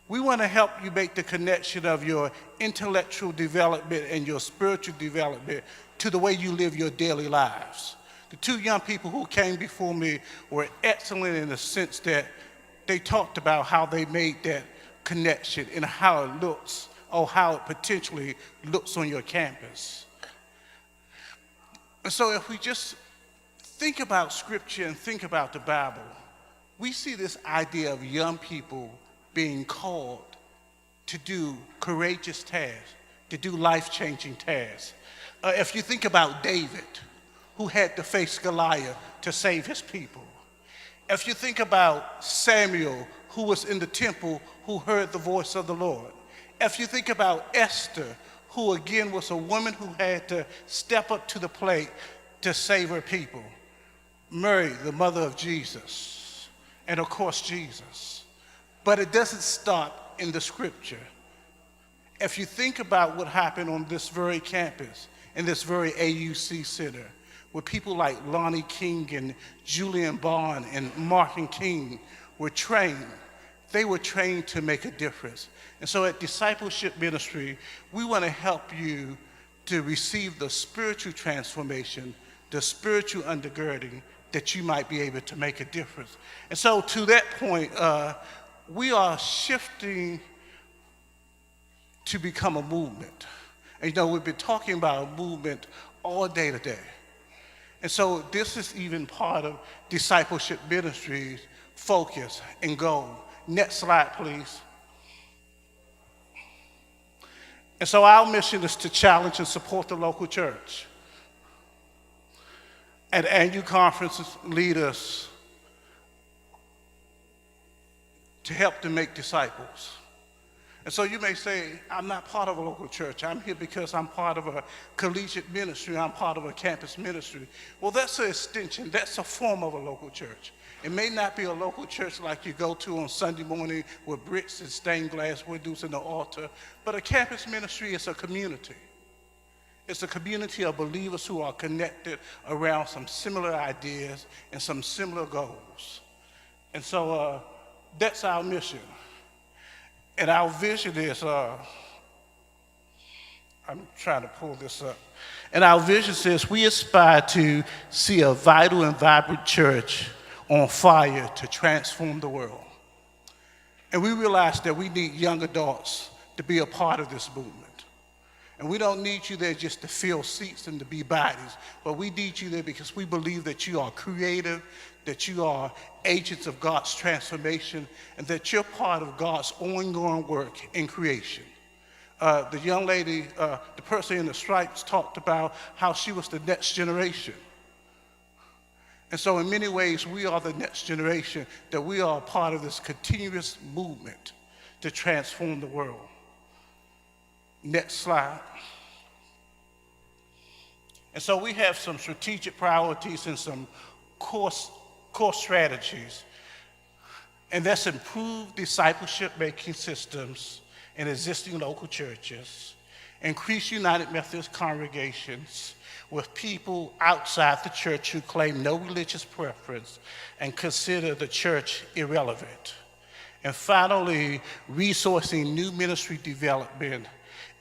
We want to help you make the connection of your intellectual development and your spiritual development to the way you live your daily lives. The two young people who came before me were excellent in the sense that they talked about how they made that connection and how it looks, or how it potentially looks on your campus. And so if we just think about Scripture and think about the Bible, we see this idea of young people being called to do courageous tasks, to do life-changing tasks. If you think about David, who had to face Goliath to save his people. If you think about Samuel, who was in the temple, who heard the voice of the Lord. If you think about Esther, who again was a woman who had to step up to the plate to save her people. Mary, the mother of Jesus, and of course Jesus. But it doesn't stop in the Scripture. If you think about what happened on this very campus, in this very AUC center, where people like Lonnie King and Julian Bond and Martin King were trained, they were trained to make a difference. And so at Discipleship Ministry, we want to help you to receive the spiritual transformation, the spiritual undergirding that you might be able to make a difference. And so to that point, we are shifting to become a movement. And we've been talking about a movement all day today. And so this is even part of Discipleship Ministry's focus and goal. Next slide, please. And so our mission is to challenge and support the local church. At annual conferences, lead us to help them make disciples. And so you may say, I'm not part of a local church. I'm here because I'm part of a collegiate ministry. I'm part of a campus ministry. Well, that's an extension. That's a form of a local church. It may not be a local church like you go to on Sunday morning with bricks and stained glass windows and the altar, but a campus ministry is a community. It's a community of believers who are connected around some similar ideas and some similar goals. And so that's our mission. And our vision is, I'm trying to pull this up. And our vision says we aspire to see a vital and vibrant church on fire to transform the world. And we realize that we need young adults to be a part of this movement. And we don't need you there just to fill seats and to be bodies, but we need you there because we believe that you are creative, that you are agents of God's transformation, and that you're part of God's ongoing work in creation. The young lady, the person in the stripes, talked about how she was the next generation. And so in many ways, we are the next generation, that we are a part of this continuous movement to transform the world. Next slide. And so we have some strategic priorities and some core strategies. And that's improved discipleship making systems in existing local churches, increase United Methodist congregations with people outside the church who claim no religious preference and consider the church irrelevant. And finally, resourcing new ministry development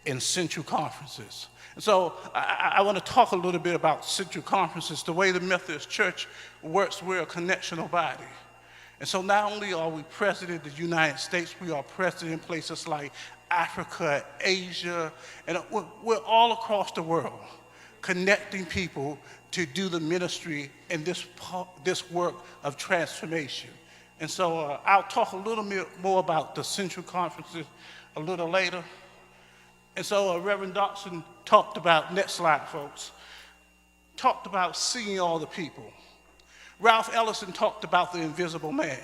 in central conferences. And so I want to talk a little bit about central conferences. The way the Methodist Church works, we're a connectional body. And so not only are we present in the United States, we are present in places like Africa, Asia, and we're all across the world, connecting people to do the ministry and this work of transformation. And so I'll talk a little bit more about the central conferences a little later. And so Reverend Dotson talked about, next slide folks, talked about seeing all the people. Ralph Ellison talked about the invisible man.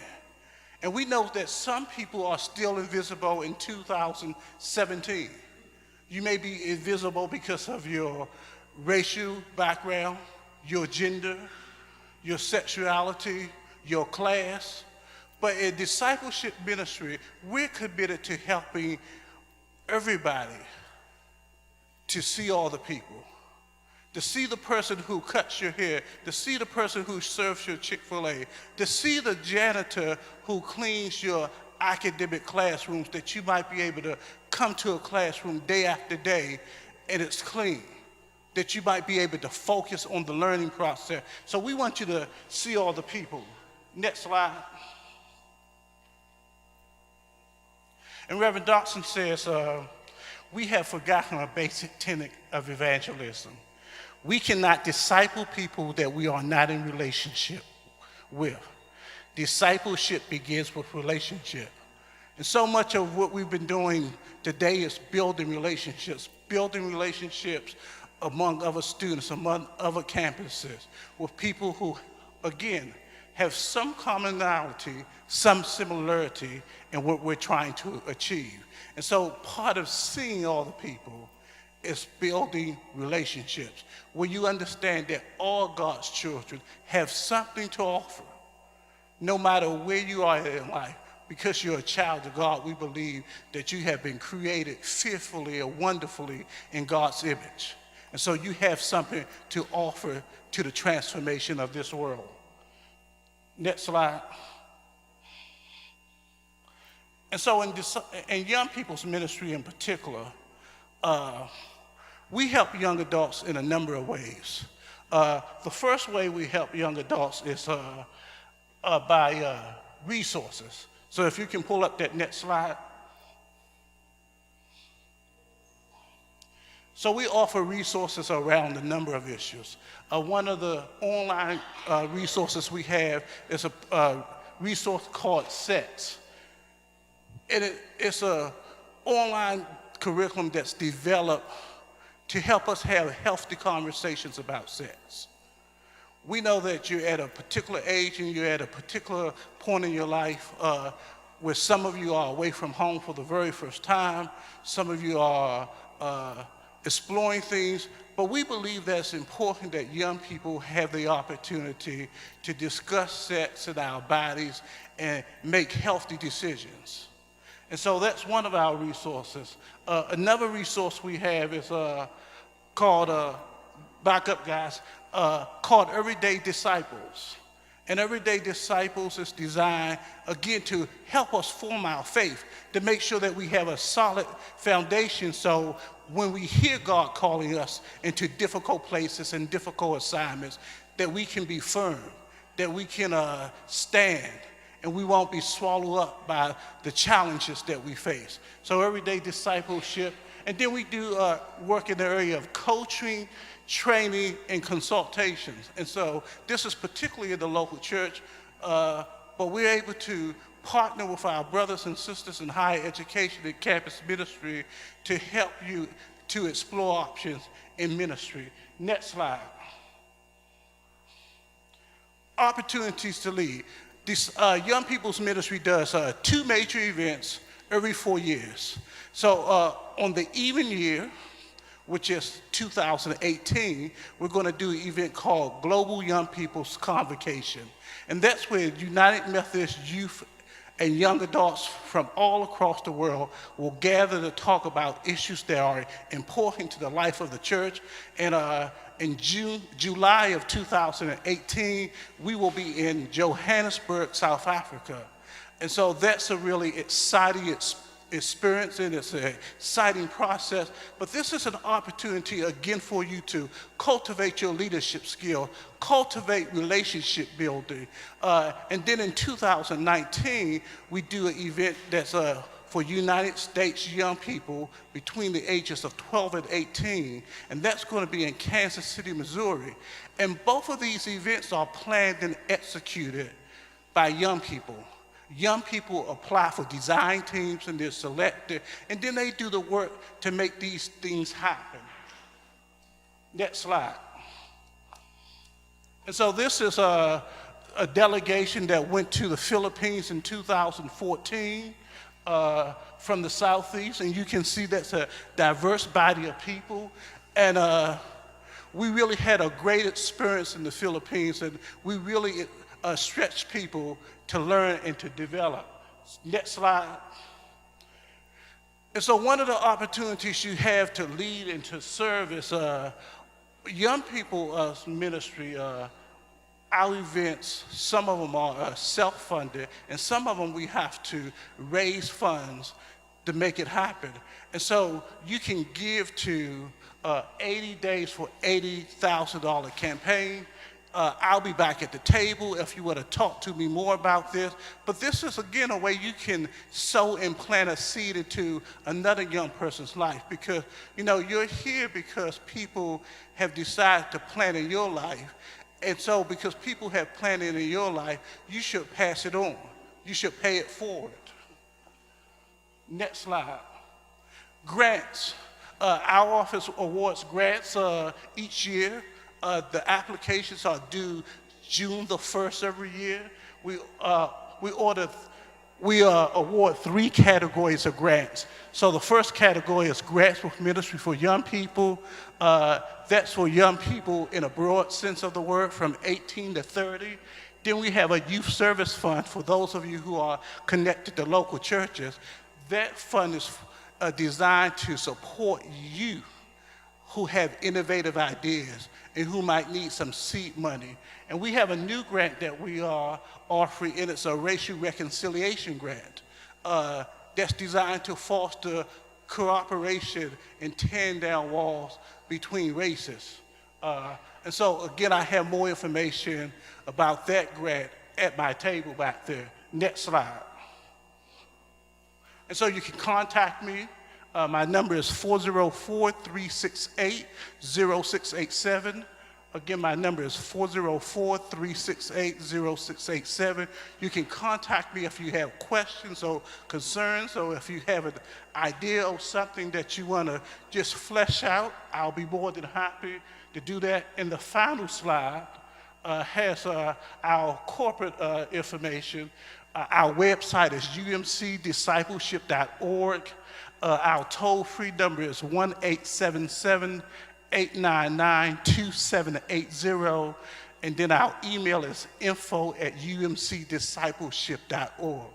And we know that some people are still invisible in 2017. You may be invisible because of your racial background, your gender, your sexuality, your class. But in discipleship ministry, we're committed to helping everybody to see all the people, to see the person who cuts your hair, to see the person who serves your Chick-fil-A, to see the janitor who cleans your academic classrooms, that you might be able to come to a classroom day after day and it's clean, that you might be able to focus on the learning process. So we want you to see all the people. Next slide. And Reverend Dotson says, we have forgotten a basic tenet of evangelism. We cannot disciple people that we are not in relationship with. Discipleship begins with relationship. And so much of what we've been doing today is building relationships among other students, among other campuses, with people who, again, have some commonality, some similarity in what we're trying to achieve. And so part of seeing all the people is building relationships, where you understand that all God's children have something to offer, no matter where you are in life. Because you're a child of God, we believe that you have been created fearfully and wonderfully in God's image. And so you have something to offer to the transformation of this world. Next slide. And so in young people's ministry in particular, we help young adults in a number of ways. The first way we help young adults is by resources. So if you can pull up that next slide. So we offer resources around a number of issues. One of the online resources we have is a resource called SETS. And it's an online curriculum that's developed to help us have healthy conversations about sex. We know that you're at a particular age and you're at a particular point in your life where some of you are away from home for the very first time, some of you are exploring things, but we believe that it's important that young people have the opportunity to discuss sex in our bodies and make healthy decisions. And so that's one of our resources. Another resource we have is called, back up guys, called Everyday Disciples. And Everyday Disciples is designed, again, to help us form our faith, to make sure that we have a solid foundation so when we hear God calling us into difficult places and difficult assignments, that we can be firm, that we can stand, and we won't be swallowed up by the challenges that we face. So everyday discipleship. And then we do work in the area of coaching, training, and consultations. And so this is particularly in the local church, but we're able to partner with our brothers and sisters in higher education and campus ministry to help you to explore options in ministry. Next slide. Opportunities to lead. This Young People's Ministry does 2 major events every 4 years. So on the even year, which is 2018, we're going to do an event called Global Young People's Convocation. And that's where United Methodist Youth and young adults from all across the world will gather to talk about issues that are important to the life of the church. And in July of 2018, we will be in Johannesburg, South Africa. And so that's a really exciting experience, and it's an exciting process. But this is an opportunity, again, for you to cultivate your leadership skill, cultivate relationship building. And then in 2019, we do an event that's for United States young people between the ages of 12 and 18, and that's going to be in Kansas City, Missouri. And both of these events are planned and executed by young people. Young people apply for design teams and they're selected, and then they do the work to make these things happen. Next slide. And so this is a delegation that went to the Philippines in 2014 from the Southeast, and you can see that's a diverse body of people. And we really had a great experience in the Philippines, and we really stretched people to learn and to develop. Next slide. And so one of the opportunities you have to lead and to serve is young people ministry. Our events, some of them are self-funded, and some of them we have to raise funds to make it happen. And so you can give to 80 Days for $80,000 campaign. I'll be back at the table if you want to talk to me more about this. But this is, again, a way you can sow and plant a seed into another young person's life, because, you know, you're here because people have decided to plant in your life. And so because people have planted in your life, you should pass it on. You should pay it forward. Next slide. Grants. Our office awards grants each year. The applications are due June the 1st every year. We award 3 categories of grants. So the first category is grants with ministry for young people. That's for young people in a broad sense of the word from 18 to 30. Then we have a youth service fund for those of you who are connected to local churches. That fund is designed to support youth who have innovative ideas and who might need some seed money. And we have a new grant that we are offering, and it's a racial reconciliation grant that's designed to foster cooperation and tearing down walls between races. And so, again, I have more information about that grant at my table back there. Next slide. And so you can contact me. My number is 404-368-0687. Again, my number is 404-368-0687. You can contact me if you have questions or concerns, or if you have an idea or something that you want to just flesh out. I'll be more than happy to do that. And the final slide has our corporate information. Our website is umcdiscipleship.org. Our toll-free number is 1-877-899-2780. And then our email is info@umcdiscipleship.org.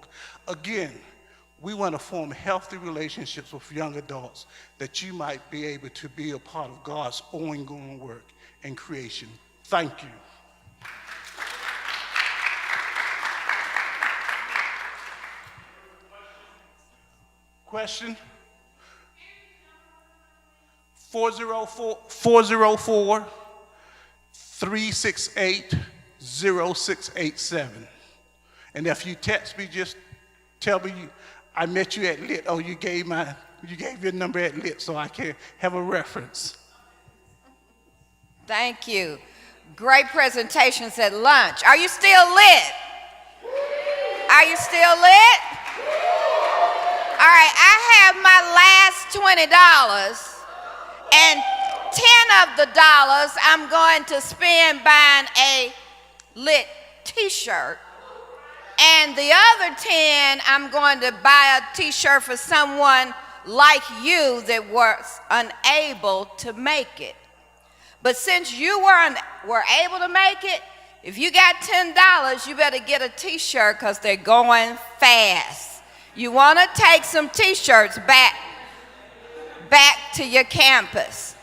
Again, we want to form healthy relationships with young adults that you might be able to be a part of God's ongoing work and creation. Thank you. Question? 404-368-0687. And if you text me, just tell me I met you at Lit. Oh, you gave your number at Lit so I can have a reference. Thank you. Great presentations at lunch. Are you still lit? Are you still lit? All right, I have my last $20, and 10 of the dollars I'm going to spend buying a lit t-shirt, and the other 10 I'm going to buy a t-shirt for someone like you that was unable to make it. But since you were able to make it, If you got $10, you better get a t-shirt because they're going fast. You want to take some t-shirts back to your campus.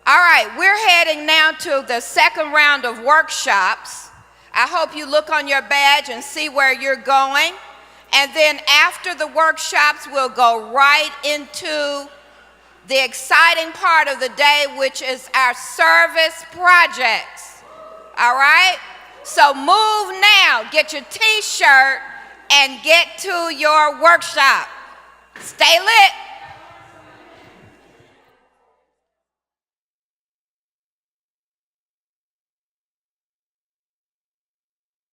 All right, we're heading now to the second round of workshops. I hope you look on your badge and see where you're going. And then after the workshops, we'll go right into the exciting part of the day, which is our service projects. All right? So move now, get your t-shirt, and get to your workshop. Stay lit.